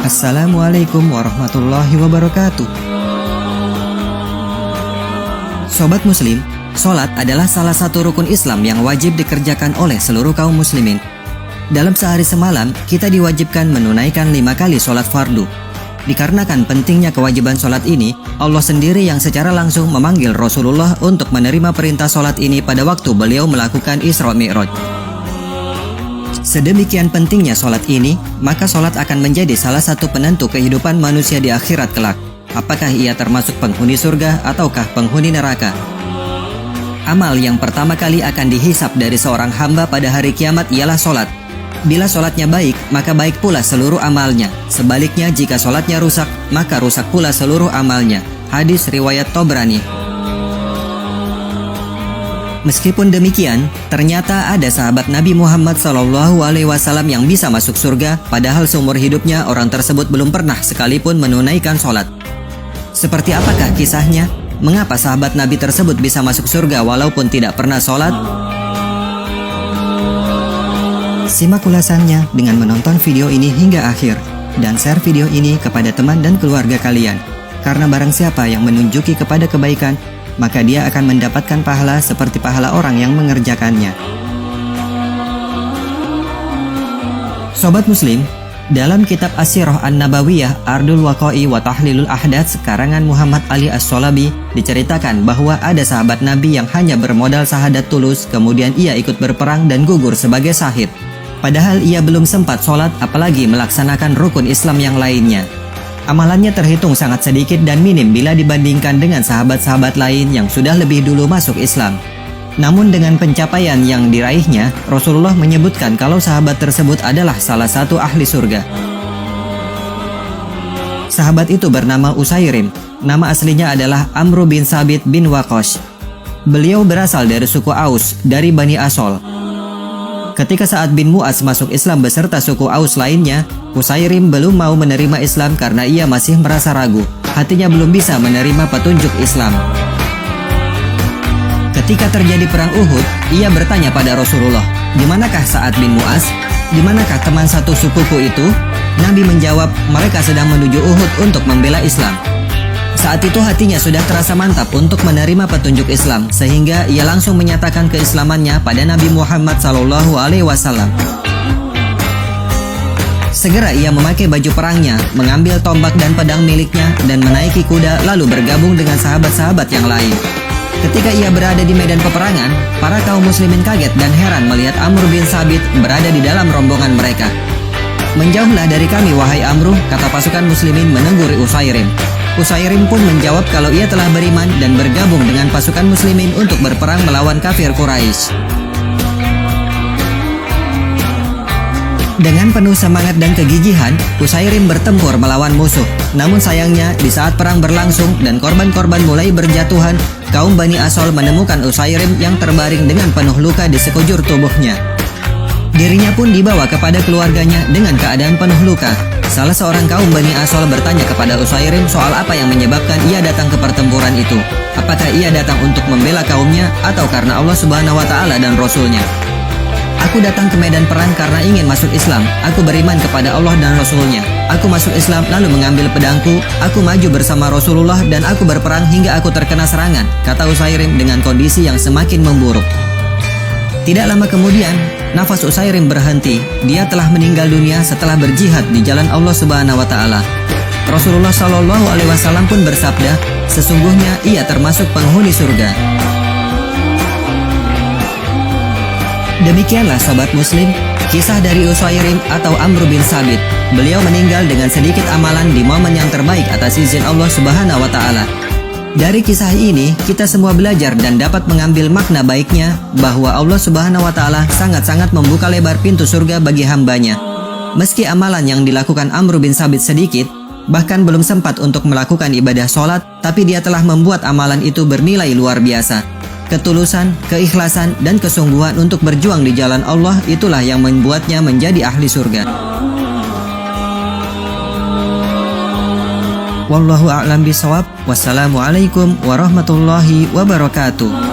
Assalamualaikum warahmatullahi wabarakatuh. Sobat Muslim, sholat adalah salah satu rukun Islam yang wajib dikerjakan oleh seluruh kaum muslimin. Dalam sehari semalam, kita diwajibkan menunaikan 5 kali sholat fardu. Dikarenakan pentingnya kewajiban sholat ini, Allah sendiri yang secara langsung memanggil Rasulullah untuk menerima perintah sholat ini pada waktu beliau melakukan Isra Mi'raj. Sedemikian pentingnya sholat ini, maka sholat akan menjadi salah satu penentu kehidupan manusia di akhirat kelak. Apakah ia termasuk penghuni surga ataukah penghuni neraka? Amal yang pertama kali akan dihisap dari seorang hamba pada hari kiamat ialah sholat. Bila sholatnya baik, maka baik pula seluruh amalnya. Sebaliknya, jika sholatnya rusak, maka rusak pula seluruh amalnya. Hadis riwayat Tabrani. Meskipun demikian, ternyata ada sahabat Nabi Muhammad SAW yang bisa masuk surga, padahal seumur hidupnya orang tersebut belum pernah sekalipun menunaikan sholat. Seperti apakah kisahnya? Mengapa sahabat Nabi tersebut bisa masuk surga walaupun tidak pernah sholat? Simak ulasannya dengan menonton video ini hingga akhir, dan share video ini kepada teman dan keluarga kalian. Karena barang siapa yang menunjuki kepada kebaikan, maka dia akan mendapatkan pahala seperti pahala orang yang mengerjakannya. Sobat Muslim, dalam kitab As-Sirah An-Nabawiyah Ardul Waqa'i wa Tahlilul Ahdath karangan Muhammad Ali As-Shalabi diceritakan bahwa ada sahabat Nabi yang hanya bermodal syahadat tulus, kemudian ia ikut berperang dan gugur sebagai syahid. Padahal ia belum sempat sholat apalagi melaksanakan rukun Islam yang lainnya. Amalannya terhitung sangat sedikit dan minim bila dibandingkan dengan sahabat-sahabat lain yang sudah lebih dulu masuk Islam. Namun dengan pencapaian yang diraihnya, Rasulullah menyebutkan kalau sahabat tersebut adalah salah satu ahli surga. Sahabat itu bernama Usairim. Nama aslinya adalah Amr bin Sabit bin Waqqash. Beliau berasal dari suku Aus, dari Bani Asol. Ketika Sa'ad bin Mu'az masuk Islam beserta suku Aus lainnya, Usairim belum mau menerima Islam karena ia masih merasa ragu. Hatinya belum bisa menerima petunjuk Islam. Ketika terjadi perang Uhud, ia bertanya pada Rasulullah, "Di manakah Sa'ad bin Mu'az? Di manakah teman satu sukuku itu?" Nabi menjawab, "Mereka sedang menuju Uhud untuk membela Islam." Saat itu hatinya sudah terasa mantap untuk menerima petunjuk Islam, sehingga ia langsung menyatakan keislamannya pada Nabi Muhammad SAW. Segera ia memakai baju perangnya, mengambil tombak dan pedang miliknya, dan menaiki kuda lalu bergabung dengan sahabat-sahabat yang lain. Ketika ia berada di medan peperangan, para kaum muslimin kaget dan heran melihat Amr bin Sabit berada di dalam rombongan mereka. "Menjauhlah dari kami, wahai Amr," kata pasukan muslimin menegur Usairim. Usairim pun menjawab kalau ia telah beriman dan bergabung dengan pasukan muslimin untuk berperang melawan kafir Quraisy. Dengan penuh semangat dan kegigihan, Usairim bertempur melawan musuh. Namun sayangnya, di saat perang berlangsung dan korban-korban mulai berjatuhan, kaum Bani Asol menemukan Usairim yang terbaring dengan penuh luka di sekujur tubuhnya. Dirinya pun dibawa kepada keluarganya dengan keadaan penuh luka. Salah seorang kaum Bani Asol bertanya kepada Usairim soal apa yang menyebabkan ia datang ke pertempuran itu. Apakah ia datang untuk membela kaumnya atau karena Allah Subhanahu wa Ta'ala dan Rasulnya? "Aku datang ke medan perang karena ingin masuk Islam. Aku beriman kepada Allah dan Rasulnya. Aku masuk Islam lalu mengambil pedangku. Aku maju bersama Rasulullah dan aku berperang hingga aku terkena serangan," kata Usairim dengan kondisi yang semakin memburuk. Tidak lama kemudian, nafas Usairim berhenti. Dia telah meninggal dunia setelah berjihad di jalan Allah Subhanahu wa Ta'ala. Rasulullah SAW pun bersabda, "Sesungguhnya ia termasuk penghuni surga." Demikianlah sobat muslim, kisah dari Usairim atau Amr bin Sabit. Beliau meninggal dengan sedikit amalan di momen yang terbaik atas izin Allah Subhanahu wa Ta'ala. Dari kisah ini, kita semua belajar dan dapat mengambil makna baiknya bahwa Allah Subhanahu wa Ta'ala sangat-sangat membuka lebar pintu surga bagi hambanya. Meski amalan yang dilakukan Amr bin Sabit sedikit, bahkan belum sempat untuk melakukan ibadah sholat, tapi dia telah membuat amalan itu bernilai luar biasa. Ketulusan, keikhlasan, dan kesungguhan untuk berjuang di jalan Allah itulah yang membuatnya menjadi ahli surga. Wallahu a'lam bishawab. Wassalamualaikum warahmatullahi wabarakatuh.